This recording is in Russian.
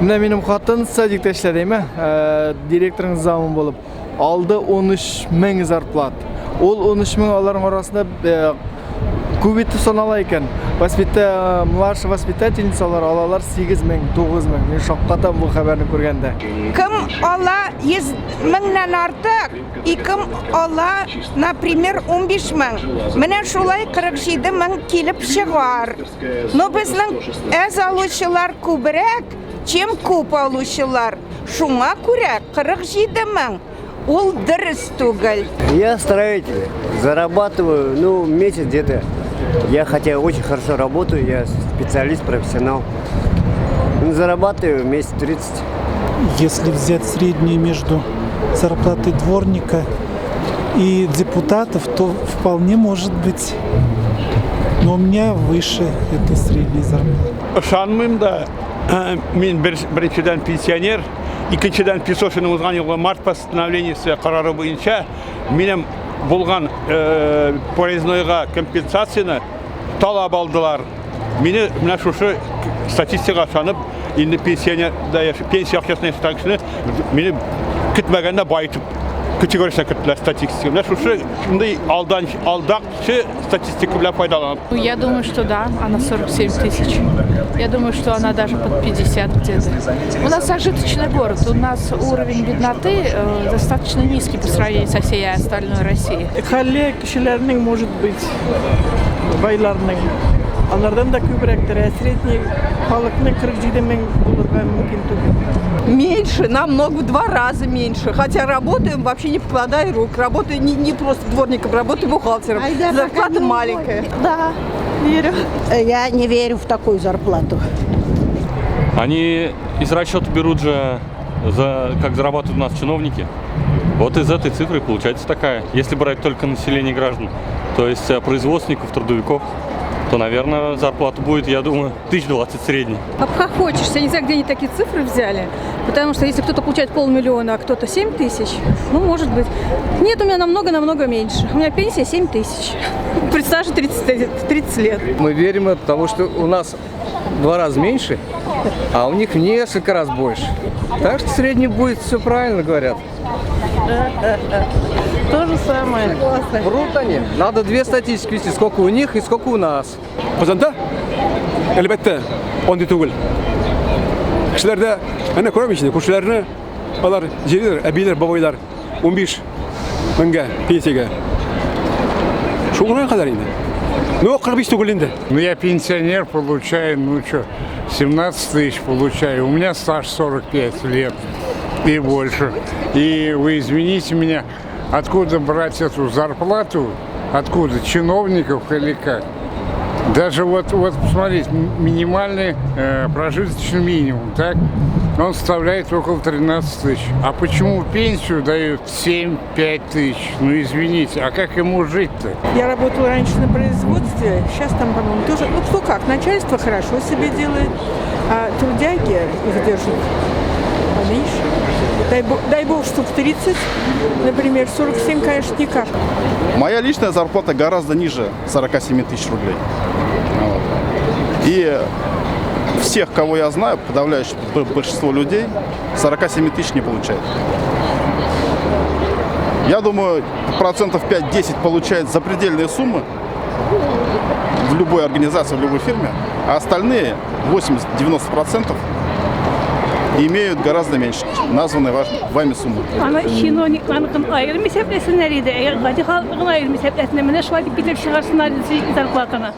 Benim xатын садикте эшләдеме? Директорың замын булып. Алды 13 мең зарплат. Ол 13 мең аларның арасында күбитеп санала икән. Младший воспитательницалар алалар 8 мең, 9 мең. Мен шаккатам бу хәбәрне күргәндә. Кем ала 100 меңнән артык, и кем ала, например, 15 мең. Менә шулай 47 мең килеп чыгар. Но безнең әз алучылар күбрәк, чем күп алучылар. Шуңа күрә 47 мең. Ул дөрес түгел. Я строитель, зарабатываю, месяц где-то. Я хотя очень хорошо работаю, я специалист, профессионал. Зарабатываю месяц 30. Если взять среднее между зарплатой дворника и депутатов, то вполне может быть. Но у меня выше этой средней зарплаты. Ышанмыйм да, мен біріншіден пенсионер, екіншіден Песошин узган елғы март постановлениесі қарары бойынша менің болған проезднойға компенсацияны талап алдылар. Мені мына шушы статистика ашанып, енді пенсия ақшасына естаңшыны мені күтмәгенде байытып категориясына кірттілер статистика. Мына шушы алдақшы статистика bila пайдаланып. Я думаю, что да, она 47 тысяч. Я думаю, что она даже под 50 где-то. У нас зажиточный город, у нас уровень бедноты достаточно низкий по сравнению со всей остальной Россией. Хәлле кешеләрнең может быть байларның. Алардан да күбрәктер. Средний халыкның 47 мең булырга мөмкин түгел. Меньше, намного, в 2 раза меньше. Хотя работаем вообще не покладая рук. Работаю не просто дворником, работаю бухгалтером. Зарплата маленькая. Да, верю. Я не верю в такую зарплату. Они из расчета берут же, как зарабатывают у нас чиновники. Вот из этой цифры получается такая. Если брать только население граждан, то есть производственников, трудовиков, то, наверное, зарплата будет, я думаю, 1020 средний. Обхохочешься, я не знаю, где они такие цифры взяли. Потому что если кто-то получает 500 000, а кто-то 7 тысяч, может быть. Нет, у меня намного меньше. У меня пенсия 7 тысяч. При стаже 30 лет. Мы верим от того, что у нас в 2 раза меньше, а у них в несколько раз больше. Так что средний будет, все правильно говорят. То же самое. Врут они. Надо 2 статистики вести, сколько у них и сколько у нас. Казанда, әлбәттә, ондай түгел. Кешеләрдә, әнә күрәм ичне, күршеләрне, алар җириләр, әбиләр, бабайлар 15 меңгә пенсиягә. Шуңа кадәр инде. 45 түгел инде. Я пенсионер, получаю, 17 тысяч получаю. У меня стаж 45 лет и больше. И вы извините меня, откуда брать эту зарплату? Откуда? Чиновников или как? Даже вот посмотрите, минимальный прожиточный минимум, так? Он составляет около 13 тысяч. А почему пенсию дают 7-5 тысяч? Ну извините, а как ему жить-то? Я работала раньше на производстве, сейчас там, по-моему, тоже. Ну кто как, начальство хорошо себе делает, а трудяги их держат поменьше. Дай бог, штук 30, например, 47, конечно, никак. Моя личная зарплата гораздо ниже 47 тысяч рублей. И всех, кого я знаю, подавляющее большинство людей 47 тысяч не получает. Я думаю, процентов 5-10 получает запредельные суммы в любой организации, в любой фирме, а остальные 80-90% имеют гораздо меньше названные вами суммы. Ana чиновникларның аерым исәпләсеннәр иде. Гади халыкның аерым исәпләсеннәр. Менә шулай дип китеп чыгарсыннар зарплатаны.